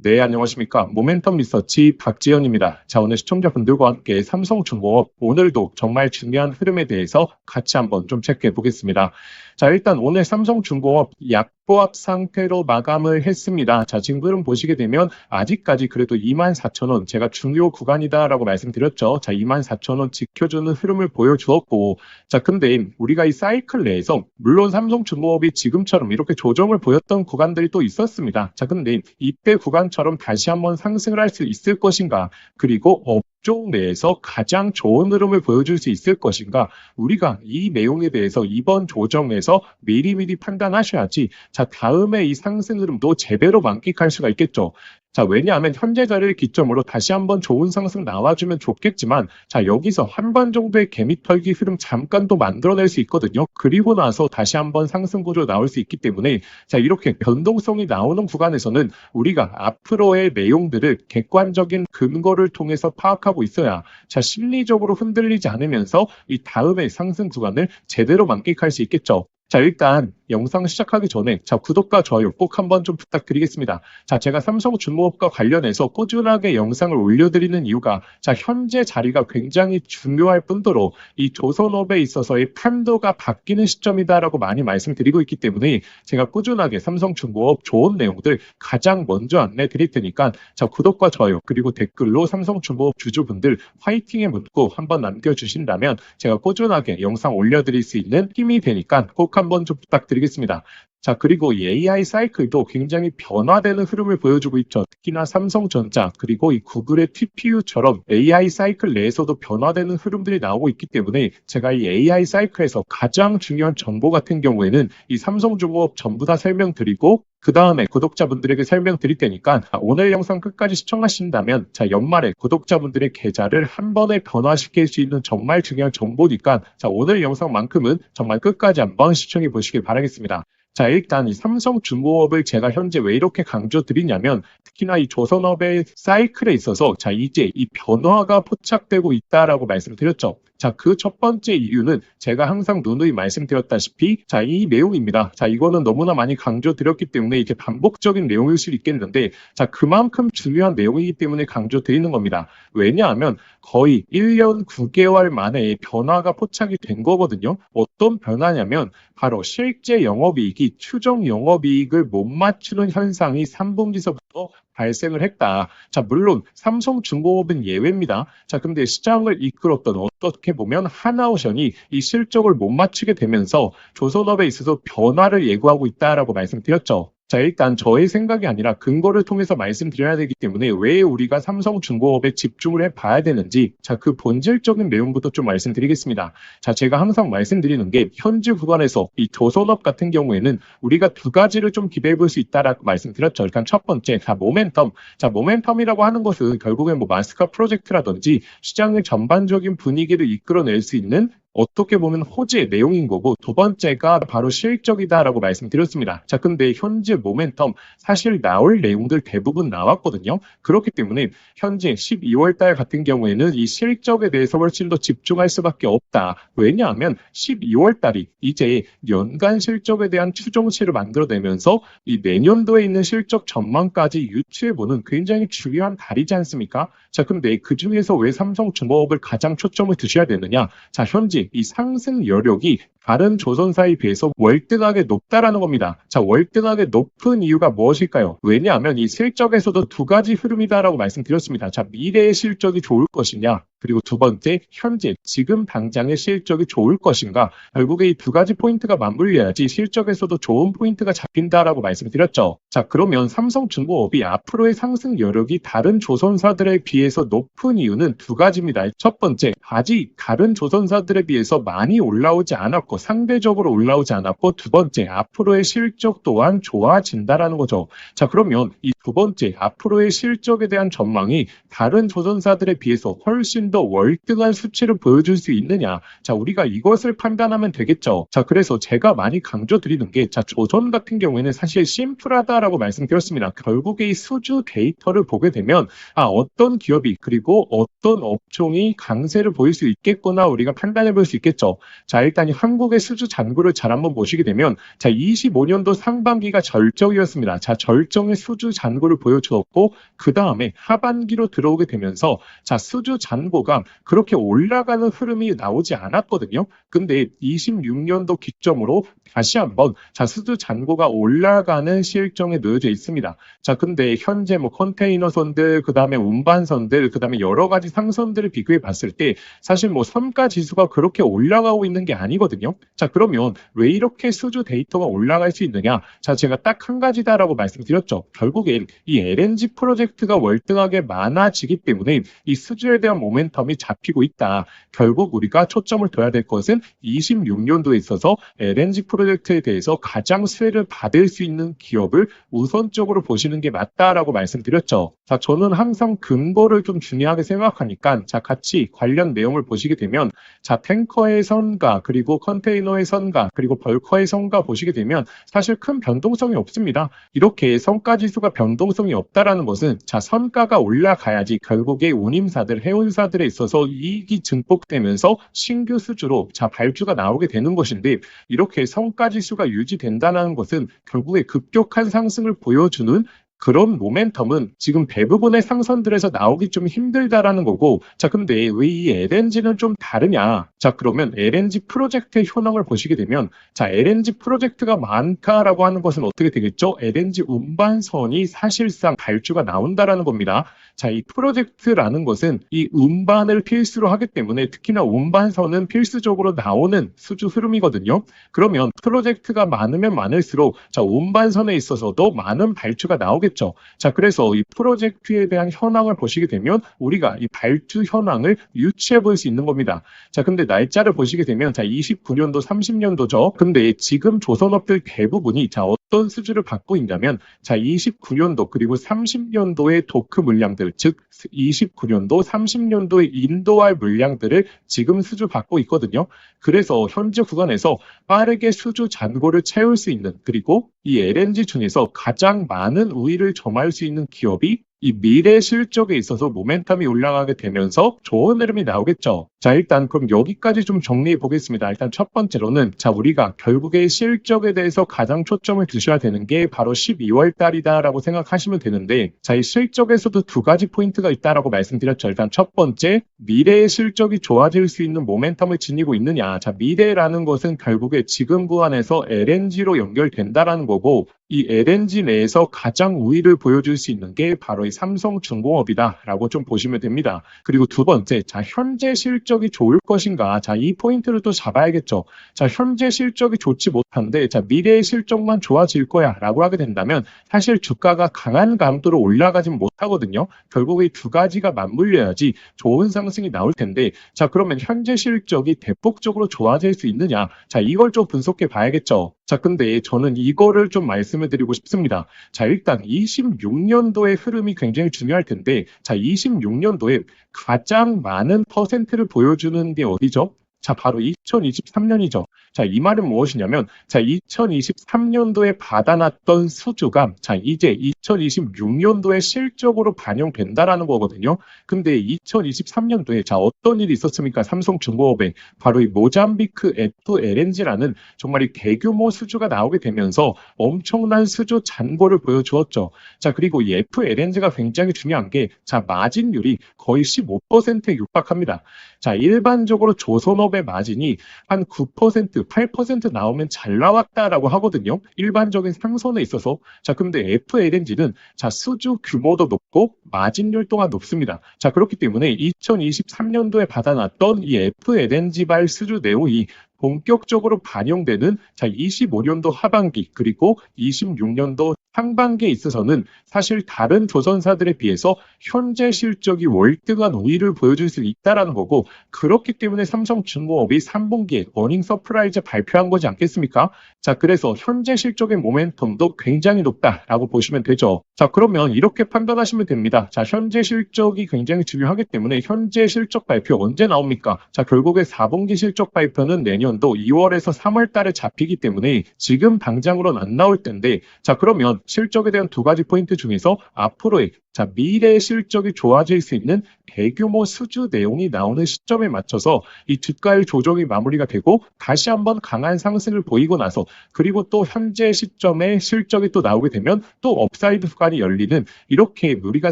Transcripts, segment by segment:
네, 안녕하십니까. 모멘텀 리서치 박지현입니다. 자, 오늘 시청자분들과 함께 삼성중공업 오늘도 정말 중요한 흐름에 대해서 같이 한번 좀 체크해 보겠습니다. 자, 일단 오늘 삼성중공업 약보합 상태로 마감을 했습니다. 자, 지금 흐름 보시게 되면 아직까지 그래도 24,000원 제가 중요 구간이다라고 말씀드렸죠. 자, 24,000원 지켜주는 흐름을 보여주었고, 자, 근데 우리가 이 사이클 내에서 물론 삼성중공업이 지금처럼 이렇게 조정을 보였던 구간들이 또 있었습니다. 자, 근데 이때 구간처럼 다시 한번 상승을 할 수 있을 것인가? 그리고 업종 내에서 가장 좋은 흐름을 보여줄 수 있을 것인가? 우리가 이 내용에 대해서 이번 조정에서 미리미리 판단하셔야지 자, 다음에 이 상승 흐름도 제대로 만끽할 수가 있겠죠. 자, 왜냐하면 현재 자리를 기점으로 다시 한번 좋은 상승 나와주면 좋겠지만, 자, 여기서 한 번 정도의 개미 털기 흐름 잠깐 또 만들어낼 수 있거든요. 그리고 나서 다시 한번 상승 구조 나올 수 있기 때문에, 자, 이렇게 변동성이 나오는 구간에서는 우리가 앞으로의 내용들을 객관적인 근거를 통해서 파악하고 있어야, 자, 심리적으로 흔들리지 않으면서 이 다음의 상승 구간을 제대로 만끽할 수 있겠죠. 자, 일단 영상 시작하기 전에 자, 구독과 좋아요 꼭 한번 좀 부탁드리겠습니다. 자, 제가 삼성중공업과 관련해서 꾸준하게 영상을 올려드리는 이유가 자, 현재 자리가 굉장히 중요할 뿐더러 이 조선업에 있어서의 판도가 바뀌는 시점이다라고 많이 말씀드리고 있기 때문에 제가 꾸준하게 삼성중공업 좋은 내용들 가장 먼저 안내 드릴 테니까 자, 구독과 좋아요 그리고 댓글로 삼성중공업 주주분들 화이팅의 문구 한번 남겨주신다면 제가 꾸준하게 영상 올려드릴 수 있는 힘이 되니까 꼭 한번 좀 부탁드리겠습니다. 자, 그리고 이 AI 사이클도 굉장히 변화되는 흐름을 보여주고 있죠. 특히나 삼성전자 그리고 이 구글의 TPU처럼 AI 사이클 내에서도 변화되는 흐름들이 나오고 있기 때문에 제가 이 AI 사이클에서 가장 중요한 정보 같은 경우에는 이 삼성중공업 전부 다 설명드리고 그 다음에 구독자분들에게 설명드릴 테니까 오늘 영상 끝까지 시청하신다면 자, 연말에 구독자분들의 계좌를 한 번에 변화시킬 수 있는 정말 중요한 정보니까 자, 오늘 영상만큼은 정말 끝까지 한번 시청해 보시길 바라겠습니다. 자, 일단 이 삼성중공업을 제가 현재 왜 이렇게 강조드리냐면 특히나 이 조선업의 사이클에 있어서 자, 이제 이 변화가 포착되고 있다라고 말씀드렸죠. 자, 그 첫 번째 이유는 제가 항상 누누이 말씀드렸다시피 자, 이 내용입니다. 자, 이거는 너무나 많이 강조드렸기 때문에 이게 반복적인 내용일 수 있겠는데 자, 그만큼 중요한 내용이기 때문에 강조드리는 겁니다. 왜냐하면 거의 1년 9개월 만에 변화가 포착이 된 거거든요. 어떤 변화냐면 바로 실제 영업이익이 추정 영업이익을 못 맞추는 현상이 3분기서부터 발생을 했다. 자, 물론 삼성중공업은 예외입니다. 자, 근데 시장을 이끌었던 어떻게 보면 하나오션이 이 실적을 못 맞추게 되면서 조선업에 있어서 변화를 예고하고 있다라고 말씀드렸죠. 자, 일단 저의 생각이 아니라 근거를 통해서 말씀드려야 되기 때문에 왜 우리가 삼성중공업에 집중을 해봐야 되는지 자, 그 본질적인 내용부터 좀 말씀드리겠습니다. 자, 제가 항상 말씀드리는 게 현재 구간에서 이 조선업 같은 경우에는 우리가 두 가지를 좀 기대해 볼 수 있다라고 말씀드렸죠. 일단 첫 번째, 자, 모멘텀. 자, 모멘텀이라고 하는 것은 결국엔 뭐 마스카 프로젝트라든지 시장의 전반적인 분위기를 이끌어낼 수 있는 어떻게 보면 호재의 내용인 거고 두 번째가 바로 실적이다라고 말씀드렸습니다. 자, 근데 현재 모멘텀 사실 나올 내용들 대부분 나왔거든요. 그렇기 때문에 현재 12월 달 같은 경우에는 이 실적에 대해서 훨씬 더 집중할 수밖에 없다. 왜냐하면 12월 달이 이제 연간 실적에 대한 추정치를 만들어내면서 이 내년도에 있는 실적 전망까지 유추해보는 굉장히 중요한 달이지 않습니까? 자, 근데 그 중에서 왜 삼성중공업을 가장 초점을 두셔야 되느냐? 자, 현재 이 상승 여력이 다른 조선사에 비해서 월등하게 높다라는 겁니다. 자, 월등하게 높은 이유가 무엇일까요? 왜냐하면 이 실적에서도 두 가지 흐름이다라고 말씀드렸습니다. 자, 미래의 실적이 좋을 것이냐? 그리고 두 번째, 현재 지금 당장의 실적이 좋을 것인가? 결국에 이 두 가지 포인트가 맞물려야지 실적에서도 좋은 포인트가 잡힌다라고 말씀드렸죠. 자, 그러면 삼성중공업이 앞으로의 상승 여력이 다른 조선사들에 비해서 높은 이유는 두 가지입니다. 첫 번째, 아직 다른 조선사들에 비해서 많이 올라오지 않았고 상대적으로 올라오지 않았고 두 번째, 앞으로의 실적 또한 좋아진다라는 거죠. 자, 그러면 이 두 번째, 앞으로의 실적에 대한 전망이 다른 조선사들에 비해서 훨씬 더 월등한 수치를 보여줄 수 있느냐. 자, 우리가 이것을 판단하면 되겠죠. 자, 그래서 제가 많이 강조드리는 게 자, 조선 같은 경우에는 사실 심플하다라고 말씀드렸습니다. 결국에 이 수주 데이터를 보게 되면 어떤 기업이 그리고 어떤 업종이 강세를 보일 수 있겠구나 우리가 판단해 볼 수 있겠죠. 자, 일단 이 한국 결국에 수주 잔고를 잘 한번 보시게 되면 자 25년도 상반기가 절정이었습니다. 자 절정의 수주 잔고를 보여주었고 그 다음에 하반기로 들어오게 되면서 자 수주 잔고가 그렇게 올라가는 흐름이 나오지 않았거든요. 근데 26년도 기점으로 다시 한번 자 수주 잔고가 올라가는 실정에 놓여져 있습니다. 자 근데 현재 뭐 컨테이너선들 그 다음에 운반선들 그 다음에 여러 가지 상선들을 비교해 봤을 때 사실 뭐 선가 지수가 그렇게 올라가고 있는 게 아니거든요. 자 그러면 왜 이렇게 수주 데이터가 올라갈 수 있느냐? 자 제가 딱 한 가지다라고 말씀드렸죠. 결국엔 이 LNG 프로젝트가 월등하게 많아지기 때문에 이 수주에 대한 모멘텀이 잡히고 있다. 결국 우리가 초점을 둬야 될 것은 26년도에 있어서 LNG 프로젝트에 대해서 가장 수혜를 받을 수 있는 기업을 우선적으로 보시는 게 맞다라고 말씀드렸죠. 자 저는 항상 근거를 좀 중요하게 생각하니까 자 같이 관련 내용을 보시게 되면 자 탱커의 선가 그리고 컨테이너의 선가 그리고 벌커의 선가 보시게 되면 사실 큰 변동성이 없습니다. 이렇게 선가 지수가 변동성이 없다라는 것은 자 선가가 올라가야지 결국에 운임사들 해운사들에 있어서 이익이 증폭되면서 신규 수주로 자 발주가 나오게 되는 것인데 이렇게 선가 지수가 유지된다는 것은 결국에 급격한 상승을 보여주는 그런 모멘텀은 지금 대부분의 상선들에서 나오기 좀 힘들다라는 거고 자 근데 왜 이 LNG는 좀 다르냐 자 그러면 LNG 프로젝트의 현황을 보시게 되면 자 LNG 프로젝트가 많다라고 하는 것은 어떻게 되겠죠? LNG 운반선이 사실상 발주가 나온다라는 겁니다. 자 이 프로젝트라는 것은 이 운반을 필수로 하기 때문에 특히나 운반선은 필수적으로 나오는 수주 흐름이거든요. 그러면 프로젝트가 많으면 많을수록 자 운반선에 있어서도 많은 발주가 나오겠죠. 자 그래서 이 프로젝트에 대한 현황을 보시게 되면 우리가 이 발주 현황을 유추해 볼 수 있는 겁니다. 자 근데 날짜를 보시게 되면 자 29년도 30년도죠. 근데 지금 조선업들 대부분이 자 어떤 수주를 받고 있냐면 자 29년도 그리고 30년도의 도크 물량들 즉 29년도 30년도의 인도할 물량들을 지금 수주 받고 있거든요. 그래서 현재 구간에서 빠르게 수주 잔고를 채울 수 있는 그리고 이 LNG 중에서 가장 많은 우위를 점할 수 있는 기업이 이 미래 실적에 있어서 모멘텀이 올라가게 되면서 좋은 흐름이 나오겠죠. 자 일단 그럼 여기까지 좀 정리해 보겠습니다. 일단 첫 번째로는 자 우리가 결국에 실적에 대해서 가장 초점을 두셔야 되는 게 바로 12월 달이다라고 생각하시면 되는데 자 이 실적에서도 두 가지 포인트가 있다라고 말씀드렸죠. 일단 첫 번째 미래의 실적이 좋아질 수 있는 모멘텀을 지니고 있느냐. 자 미래라는 것은 결국에 지금 구간에서 LNG로 연결된다라는 거고 이 LNG 내에서 가장 우위를 보여줄 수 있는 게 바로 이 삼성중공업이다라고 좀 보시면 됩니다. 그리고 두 번째, 자 현재 실적이 좋을 것인가? 자 이 포인트를 또 잡아야겠죠. 자 현재 실적이 좋지 못한데 자 미래의 실적만 좋아질 거야라고 하게 된다면 사실 주가가 강한 강도로 올라가진 못하거든요. 결국 이 두 가지가 맞물려야지 좋은 상승이 나올 텐데 자 그러면 현재 실적이 대폭적으로 좋아질 수 있느냐? 자 이걸 좀 분석해 봐야겠죠. 자 근데 저는 이거를 좀 말씀을 드리고 싶습니다. 자 일단 26년도의 흐름이 굉장히 중요할 텐데 자 26년도에 가장 많은 퍼센트를 보여주는 게 어디죠? 자 바로 2023년이죠. 자 이 말은 무엇이냐면 자 2023년도에 받아놨던 수주가 자 이제 2026년도에 실적으로 반영된다라는 거거든요. 근데 2023년도에 자 어떤 일이 있었습니까? 삼성중공업에 바로 이 모잠비크 FLNG라는 정말 이 대규모 수주가 나오게 되면서 엄청난 수주 잔고를 보여주었죠. 자 그리고 이 FLNG가 굉장히 중요한 게 자 마진율이 거의 15%에 육박합니다. 자 일반적으로 조선업의 마진이 한 9%, 8% 나오면 잘 나왔다라고 하거든요. 일반적인 상선에 있어서. 자, 근데 FLNG는 자, 수주 규모도 높고 마진율 또한 높습니다. 자, 그렇기 때문에 2023년도에 받아놨던 이 FLNG발 수주 내용이 본격적으로 반영되는 자 25년도 하반기 그리고 26년도 상반기에 있어서는 사실 다른 조선사들에 비해서 현재 실적이 월등한 우위를 보여줄 수 있다는 거고 그렇기 때문에 삼성중공업이 3분기에 어닝 서프라이즈 발표한 거지 않겠습니까? 자 그래서 현재 실적의 모멘텀도 굉장히 높다라고 보시면 되죠. 자 그러면 이렇게 판단하시면 됩니다. 자 현재 실적이 굉장히 중요하기 때문에 현재 실적 발표 언제 나옵니까? 자 결국에 4분기 실적 발표는 내년도 2월에서 3월 달에 잡히기 때문에 지금 당장으로는 안 나올 텐데 자 그러면 실적에 대한 두 가지 포인트 중에서 앞으로의 자, 미래 실적이 좋아질 수 있는 대규모 수주 내용이 나오는 시점에 맞춰서 이 주가의 조정이 마무리가 되고 다시 한번 강한 상승을 보이고 나서 그리고 또 현재 시점에 실적이 또 나오게 되면 또 업사이드 구간이 열리는 이렇게 우리가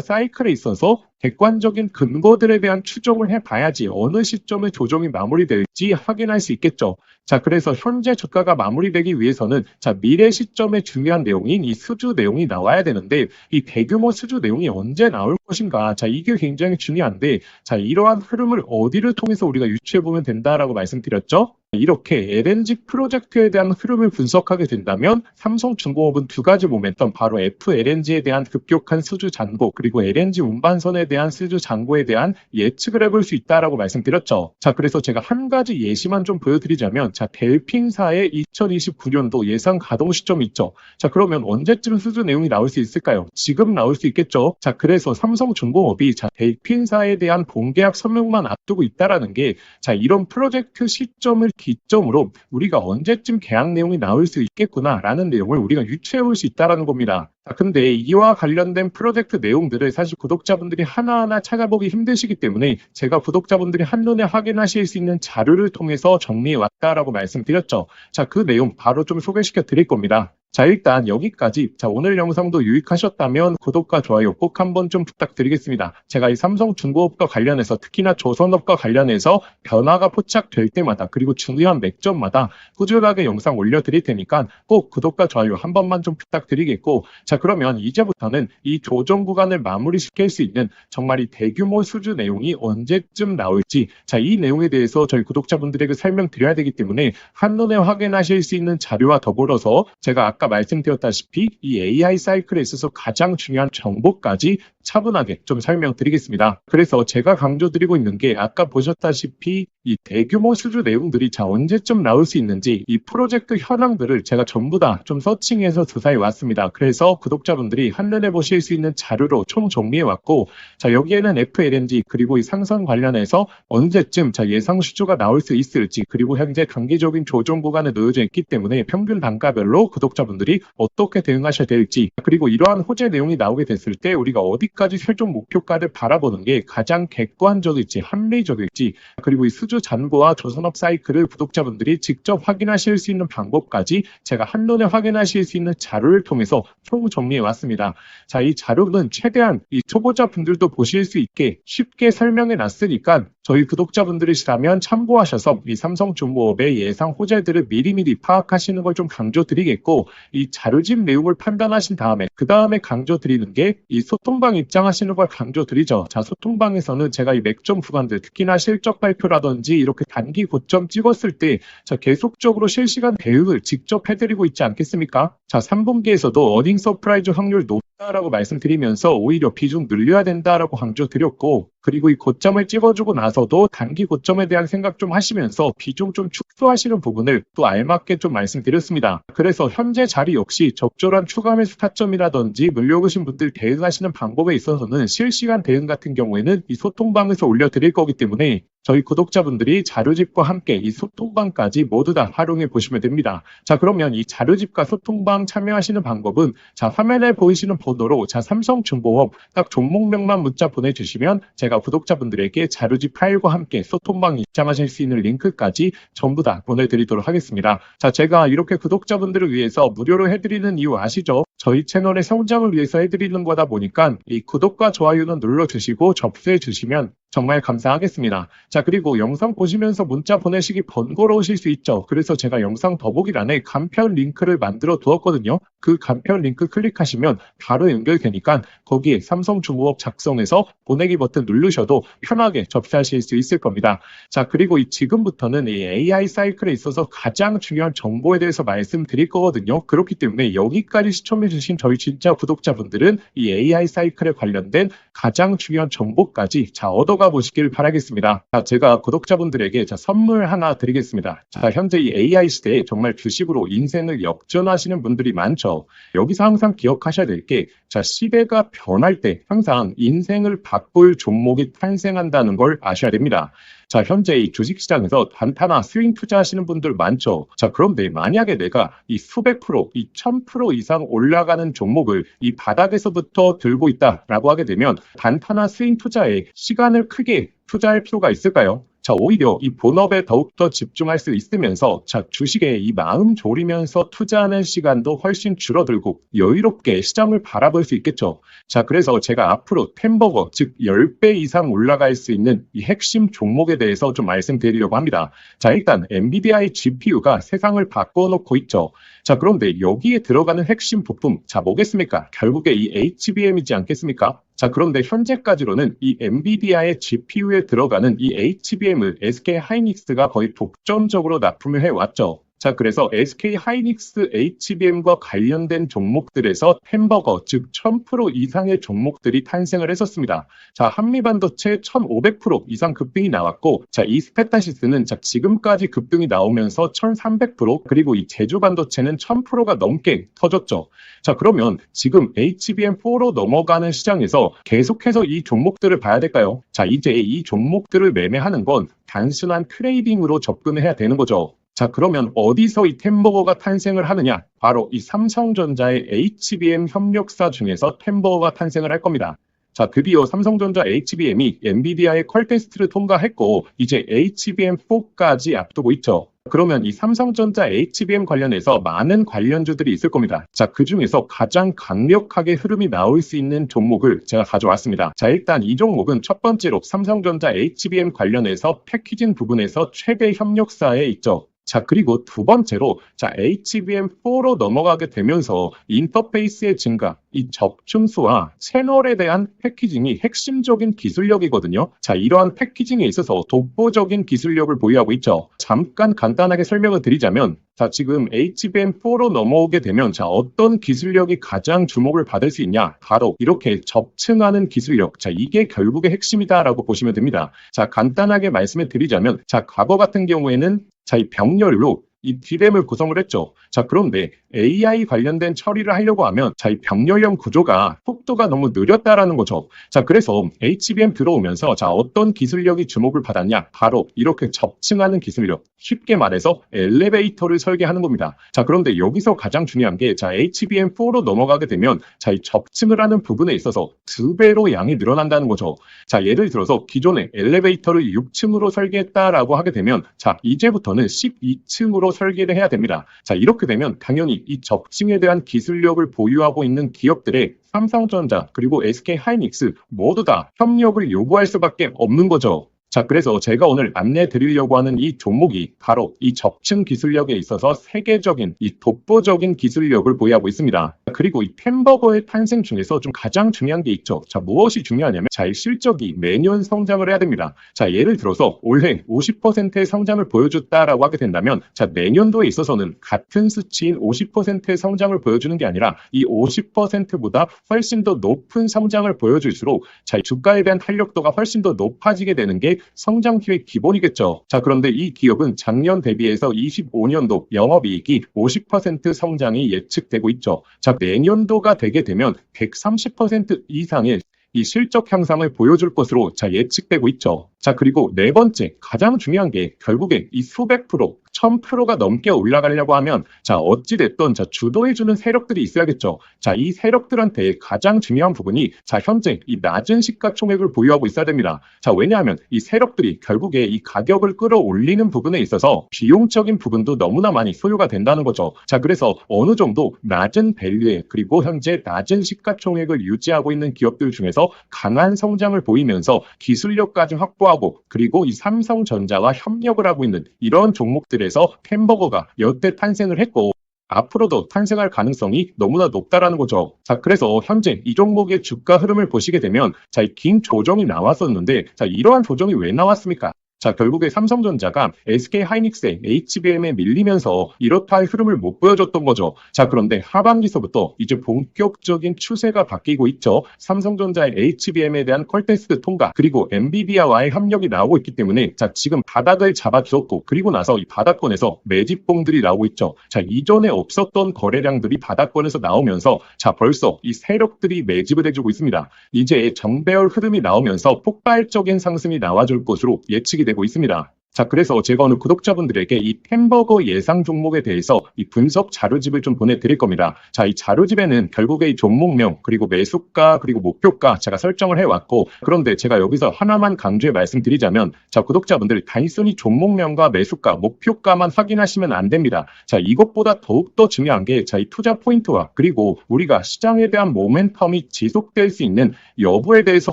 사이클에 있어서 객관적인 근거들에 대한 추정을 해봐야지 어느 시점에 조정이 마무리될지 확인할 수 있겠죠. 자, 그래서 현재 주가가 마무리되기 위해서는 자, 미래 시점에 중요한 내용인 이 수주 내용이 나와야 되는데 이 대규모 수주 내용이 언제 나올 것인가. 자, 이게 굉장히 중요한데 자, 이러한 흐름을 어디를 통해서 우리가 유추해 보면 된다라고 말씀드렸죠. 이렇게 LNG 프로젝트에 대한 흐름을 분석하게 된다면 삼성중공업은 두 가지 모멘텀, 바로 FLNG에 대한 급격한 수주 잔고 그리고 LNG 운반선에 대한 수주 잔고에 대한 예측을 해볼 수 있다라고 말씀드렸죠. 자, 그래서 제가 한 가지 예시만 좀 보여드리자면 자, 델핀사의 2029년도 예상 가동 시점이 있죠. 자, 그러면 언제쯤 수주 내용이 나올 수 있을까요? 지금 나올 수 있겠죠. 자, 그래서 삼성중공업이 자, 델핀사에 대한 본계약 서명만 앞두고 있다라는 게 자, 이런 프로젝트 시점을 기점으로 우리가 언제쯤 계약 내용이 나올 수 있겠구나라는 내용을 우리가 유추해 볼 수 있다는 겁니다. 자, 근데 이와 관련된 프로젝트 내용들을 사실 구독자분들이 하나하나 찾아보기 힘드시기 때문에 제가 구독자분들이 한눈에 확인하실 수 있는 자료를 통해서 정리해 왔다라고 말씀드렸죠. 자, 그 내용 바로 좀 소개시켜 드릴 겁니다. 자, 일단 여기까지. 자, 오늘 영상도 유익하셨다면 구독과 좋아요 꼭 한번 좀 부탁드리겠습니다. 제가 이 삼성중공업과 관련해서 특히나 조선업과 관련해서 변화가 포착될 때마다 그리고 중요한 맥점마다 꾸준하게 영상 올려드릴 테니까 꼭 구독과 좋아요 한 번만 좀 부탁드리겠고 자, 그러면 이제부터는 이 조정 구간을 마무리시킬 수 있는 정말 이 대규모 수주 내용이 언제쯤 나올지 자, 이 내용에 대해서 저희 구독자분들에게 설명드려야 되기 때문에 한눈에 확인하실 수 있는 자료와 더불어서 제가 아까 말씀드렸다시피 이 AI 사이클에 있어서 가장 중요한 정보까지 차분하게 좀 설명드리겠습니다. 그래서 제가 강조드리고 있는 게 아까 보셨다시피 이 대규모 수주 내용들이 자 언제쯤 나올 수 있는지 이 프로젝트 현황들을 제가 전부 다 좀 서칭해서 조사해 왔습니다. 그래서 구독자분들이 한눈에 보실 수 있는 자료로 총 정리해 왔고 자 여기에는 FLNG 그리고 이 상선 관련해서 언제쯤 자 예상 수주가 나올 수 있을지 그리고 현재 단기적인 조정 구간에 놓여져 있기 때문에 평균 단가별로 구독자분들이 어떻게 대응하셔야 될지 그리고 이러한 호재 내용이 나오게 됐을 때 우리가 어디까지 최종 목표가를 바라보는 게 가장 객관적일지 합리적일지 그리고 이 수주 잔고와 조선업 사이클을 구독자분들이 직접 확인하실 수 있는 방법까지 제가 한눈에 확인하실 수 있는 자료를 통해서 총 정리해 왔습니다. 자, 이 자료는 최대한 이 초보자분들도 보실 수 있게 쉽게 설명해 놨으니까 저희 구독자분들이시라면 참고하셔서 이 삼성중공업의 예상 호재들을 미리미리 파악하시는 걸 좀 강조드리겠고 이 자료집 내용을 판단하신 다음에 그 다음에 강조드리는 게 이 소통방 입장하시는 걸 강조드리죠. 자, 소통방에서는 제가 이 맥점 구간들 특히나 실적 발표라든지 이렇게 단기 고점 찍었을 때 자, 계속적으로 실시간 대응을 직접 해드리고 있지 않겠습니까? 자, 3분기에서도 어닝 서프라이즈 확률 높다라고 말씀드리면서 오히려 비중 늘려야 된다라고 강조드렸고 그리고 이 고점을 찍어주고 나서도 단기 고점에 대한 생각 좀 하시면서 비중 좀 축소하시는 부분을 또 알맞게 좀 말씀드렸습니다. 그래서 현재 자리 역시 적절한 추가 매수 타점이라든지 물려오신 분들 대응하시는 방법에 있어서는 실시간 대응 같은 경우에는 이 소통방에서 올려드릴 거기 때문에 저희 구독자분들이 자료집과 함께 이 소통방까지 모두 다 활용해 보시면 됩니다. 자, 그러면 이 자료집과 소통방 참여하시는 방법은 자, 화면에 보이시는 번호로 자, 삼성중공업 딱 종목명만 문자 보내주시면 제가 구독자분들에게 자료집 파일과 함께 소통방 입장하실 수 있는 링크까지 전부 다 보내드리도록 하겠습니다. 자, 제가 이렇게 구독자분들을 위해서 무료로 해드리는 이유 아시죠? 저희 채널의 성장을 위해서 해드리는 거다 보니까 이 구독과 좋아요는 눌러주시고 접수해 주시면 정말 감사하겠습니다. 자, 그리고 영상 보시면서 문자 보내시기 번거로우실 수 있죠. 그래서 제가 영상 더보기란에 간편 링크를 만들어 두었거든요. 그 간편 링크 클릭하시면 바로 연결되니까 거기에 삼성중공업 작성해서 보내기 버튼 누르셔도 편하게 접수하실 수 있을 겁니다. 자, 그리고 지금부터는 이 AI 사이클에 있어서 가장 중요한 정보에 대해서 말씀드릴 거거든요. 그렇기 때문에 여기까지 시청해 주신 저희 진짜 구독자분들은 이 AI 사이클에 관련된 가장 중요한 정보까지 자, 얻어가 보시길 바라겠습니다. 자, 제가 구독자분들에게 자, 선물 하나 드리겠습니다. 자, 현재 이 AI 시대에 정말 주식으로 인생을 역전하시는 분들이 많죠. 여기서 항상 기억하셔야 될 게 자, 시대가 변할 때 항상 인생을 바꿀 종목이 탄생한다는 걸 아셔야 됩니다. 자, 현재 이 주식시장에서 단타나 스윙 투자하시는 분들 많죠. 자, 그런데 만약에 내가 이 수백 프로, 이 1000% 이상 올라가는 종목을 이 바닥에서부터 들고 있다라고 하게 되면 단타나 스윙 투자에 시간을 크게 투자할 필요가 있을까요? 자, 오히려 이 본업에 더욱더 집중할 수 있으면서 자, 주식에 이 마음 졸이면서 투자하는 시간도 훨씬 줄어들고 여유롭게 시장을 바라볼 수 있겠죠. 자, 그래서 제가 앞으로 템버거, 즉 10배 이상 올라갈 수 있는 이 핵심 종목에 대해서 좀 말씀드리려고 합니다. 자, 일단 엔비디아의 GPU가 세상을 바꿔놓고 있죠. 자, 그런데 여기에 들어가는 핵심 부품, 자, 뭐겠습니까? 결국에 이 HBM이지 않겠습니까? 자, 그런데 현재까지로는 이 엔비디아의 GPU에 들어가는 이 HBM을 SK 하이닉스가 거의 독점적으로 납품을 해왔죠. 자, 그래서 SK 하이닉스 HBM과 관련된 종목들에서 햄버거, 즉 1000% 이상의 종목들이 탄생을 했었습니다. 자, 한미반도체 1500% 이상 급등이 나왔고, 자, 이 스페타시스는 자, 지금까지 급등이 나오면서 1300%, 그리고 이 제주반도체는 1000%가 넘게 터졌죠. 자, 그러면 지금 HBM4로 넘어가는 시장에서 계속해서 이 종목들을 봐야 될까요? 자, 이제 이 종목들을 매매하는 건 단순한 트레이딩으로 접근을 해야 되는 거죠. 자, 그러면 어디서 이 템버거가 탄생을 하느냐? 바로 이 삼성전자의 HBM 협력사 중에서 템버거가 탄생을 할 겁니다. 자, 드디어 삼성전자 HBM이 엔비디아의 퀄 테스트를 통과했고 이제 HBM4까지 앞두고 있죠. 그러면 이 삼성전자 HBM 관련해서 많은 관련주들이 있을 겁니다. 자, 그 중에서 가장 강력하게 흐름이 나올 수 있는 종목을 제가 가져왔습니다. 자, 일단 이 종목은 첫 번째로 삼성전자 HBM 관련해서 패키징 부분에서 최대 협력사에 있죠. 자, 그리고 두 번째로 자, HBM4로 넘어가게 되면서 인터페이스의 증가, 이 적층수와 채널에 대한 패키징이 핵심적인 기술력이거든요. 자, 이러한 패키징에 있어서 독보적인 기술력을 보유하고 있죠. 잠깐 간단하게 설명을 드리자면 자, 지금 HBM4로 넘어오게 되면 자, 어떤 기술력이 가장 주목을 받을 수 있냐? 바로 이렇게 접층하는 기술력. 자, 이게 결국의 핵심이다라고 보시면 됩니다. 자, 간단하게 말씀을 드리자면 자, 과거 같은 경우에는 자, 이 병렬로 이 D램을 구성을 했죠. 자, 그런데 AI 관련된 처리를 하려고 하면 자, 이 병렬형 구조가 속도가 너무 느렸다라는 거죠. 자, 그래서 HBM 들어오면서 자, 어떤 기술력이 주목을 받았냐? 바로 이렇게 접층하는 기술력. 쉽게 말해서 엘리베이터를 설계하는 겁니다. 자, 그런데 여기서 가장 중요한 게 자, HBM4로 넘어가게 되면 자, 이 접층을 하는 부분에 있어서 2배로 양이 늘어난다는 거죠. 자, 예를 들어서 기존에 엘리베이터를 6층으로 설계했다라고 하게 되면 자, 이제부터는 12층으로 설계를 해야 됩니다. 자, 이렇게 되면 당연히 이 접층에 대한 기술력을 보유하고 있는 기업들의 삼성전자 그리고 SK 하이닉스 모두 다 협력을 요구할 수밖에 없는 거죠. 자, 그래서 제가 오늘 안내 드리려고 하는 이 종목이 바로 이 접층 기술력에 있어서 세계적인 이 독보적인 기술력을 보유하고 있습니다. 그리고 이 템버거의 탄생 중에서 좀 가장 중요한 게 있죠. 자, 무엇이 중요하냐면 자, 이 실적이 매년 성장을 해야 됩니다. 자, 예를 들어서 올해 50%의 성장을 보여줬다라고 하게 된다면 자, 내년도에 있어서는 같은 수치인 50%의 성장을 보여주는 게 아니라 이 50%보다 훨씬 더 높은 성장을 보여줄수록 자, 이 주가에 대한 탄력도가 훨씬 더 높아지게 되는 게 성장기의 기본이겠죠. 자, 그런데 이 기업은 작년 대비해서 25년도 영업이익이 50% 성장이 예측되고 있죠. 자, 내년도가 되게 되면 130% 이상의 이 실적 향상을 보여줄 것으로 자, 예측되고 있죠. 자, 그리고 네 번째 가장 중요한 게 결국에 이 수백 프로 1000%가 넘게 올라가려고 하면 자, 어찌됐든 자, 주도해주는 세력들이 있어야겠죠. 자, 이 세력들한테 가장 중요한 부분이 자, 현재 이 낮은 시가총액을 보유하고 있어야 됩니다. 자, 왜냐하면 이 세력들이 결국에 이 가격을 끌어올리는 부분에 있어서 비용적인 부분도 너무나 많이 소요가 된다는 거죠. 자, 그래서 어느 정도 낮은 밸류에 그리고 현재 낮은 시가총액을 유지하고 있는 기업들 중에서 강한 성장을 보이면서 기술력까지 확보하고 그리고 이 삼성전자와 협력을 하고 있는 이런 종목들에서 템버거가 여태 탄생을 했고 앞으로도 탄생할 가능성이 너무나 높다라는 거죠. 자, 그래서 현재 이 종목의 주가 흐름을 보시게 되면 자, 이 긴 조정이 나왔었는데 자, 이러한 조정이 왜 나왔습니까? 자, 결국에 삼성전자가 SK 하이닉스의 HBM에 밀리면서 이렇다 할 흐름을 못 보여줬던 거죠. 자, 그런데 하반기서부터 이제 본격적인 추세가 바뀌고 있죠. 삼성전자의 HBM에 대한 퀄 테스트 통과 그리고 엔비디아와의 협력이 나오고 있기 때문에 자, 지금 바닥을 잡아주었고 그리고 나서 이 바닥권에서 매집봉들이 나오고 있죠. 자, 이전에 없었던 거래량들이 바닥권에서 나오면서 자, 벌써 이 세력들이 매집을 해주고 있습니다. 이제 정배열 흐름이 나오면서 폭발적인 상승이 나와줄 것으로 예측이 됩니다. 되고 있습니다. 자, 그래서 제가 오늘 구독자분들에게 이 햄버거 예상 종목에 대해서 이 분석 자료집을 좀 보내드릴 겁니다. 자, 이 자료집에는 결국에 이 종목명, 그리고 매수가, 그리고 목표가 제가 설정을 해왔고, 그런데 제가 여기서 하나만 강조해 말씀드리자면, 자, 구독자분들 단순히 종목명과 매수가, 목표가만 확인하시면 안 됩니다. 자, 이것보다 더욱더 중요한 게, 자, 이 투자 포인트와 그리고 우리가 시장에 대한 모멘텀이 지속될 수 있는 여부에 대해서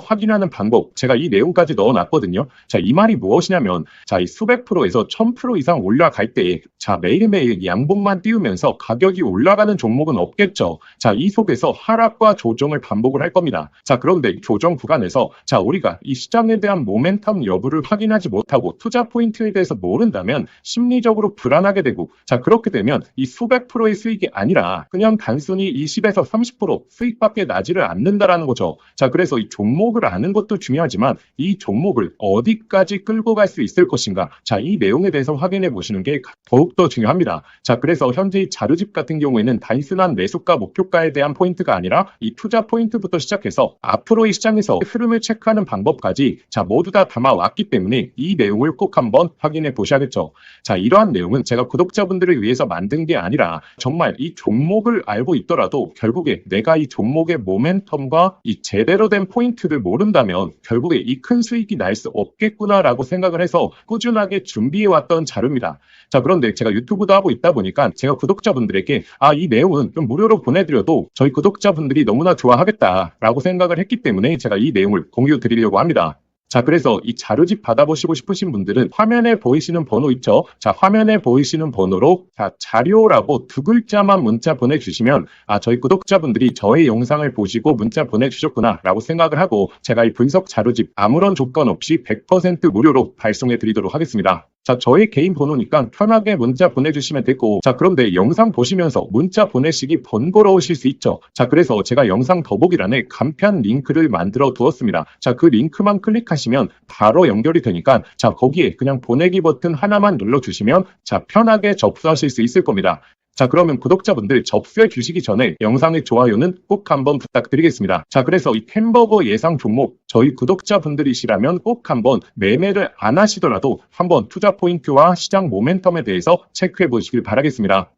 확인하는 방법, 제가 이 내용까지 넣어놨거든요. 자, 이 말이 무엇이냐면, 자, 이 수백 프로에서 1000% 이상 올라갈 때, 자, 매일매일 양봉만 띄우면서 가격이 올라가는 종목은 없겠죠. 자, 이 속에서 하락과 조정을 반복을 할 겁니다. 자, 그런데 조정 구간에서, 자, 우리가 이 시장에 대한 모멘텀 여부를 확인하지 못하고 투자 포인트에 대해서 모른다면 심리적으로 불안하게 되고, 자, 그렇게 되면 이 수백 프로의 수익이 아니라 그냥 단순히 20에서 30% 수익밖에 나지를 않는다라는 거죠. 자, 그래서 이 종목을 아는 것도 중요하지만 이 종목을 어디까지 끌고 갈 수 있을 것인가, 자, 이 내용에 대해서 확인해 보시는 게 더욱더 중요합니다. 자, 그래서 현재 이 자료집 같은 경우에는 단순한 매수가 목표가에 대한 포인트가 아니라 이 투자 포인트부터 시작해서 앞으로의 시장에서 흐름을 체크하는 방법까지, 자, 모두 다 담아왔기 때문에 이 내용을 꼭 한번 확인해 보셔야겠죠. 자, 이러한 내용은 제가 구독자분들을 위해서 만든 게 아니라 정말 이 종목을 알고 있더라도 결국에 내가 이 종목의 모멘텀과 이 제대로 된 포인트를 모른다면 결국에 이 큰 수익이 날 수 없겠구나라고 생각을 해서 꾸준하게 준비해왔던 자료입니다. 자, 그런데 제가 유튜브도 하고 있다 보니까 제가 구독자분들에게 이 내용은 좀 무료로 보내드려도 저희 구독자분들이 너무나 좋아하겠다라고 생각을 했기 때문에 제가 이 내용을 공유 드리려고 합니다. 자, 그래서 이 자료집 받아보시고 싶으신 분들은 화면에 보이시는 번호 있죠? 자, 화면에 보이시는 번호로 자, 자료라고 두 글자만 문자 보내주시면 저희 구독자분들이 저의 영상을 보시고 문자 보내주셨구나 라고 생각을 하고 제가 이 분석 자료집 아무런 조건 없이 100% 무료로 발송해 드리도록 하겠습니다. 자, 저의 개인 번호니까 편하게 문자 보내주시면 되고, 자, 그런데 영상 보시면서 문자 보내시기 번거로우실 수 있죠. 자, 그래서 제가 영상 더보기란에 간편 링크를 만들어 두었습니다. 자, 그 링크만 클릭하시면 바로 연결이 되니까, 자, 거기에 그냥 보내기 버튼 하나만 눌러주시면, 자, 편하게 접수하실 수 있을 겁니다. 자, 그러면 구독자분들 접수해 주시기 전에 영상의 좋아요는 꼭 한번 부탁드리겠습니다. 자, 그래서 이 햄버거 예상 종목 저희 구독자분들이시라면 꼭 한번 매매를 안 하시더라도 한번 투자 포인트와 시장 모멘텀에 대해서 체크해 보시길 바라겠습니다.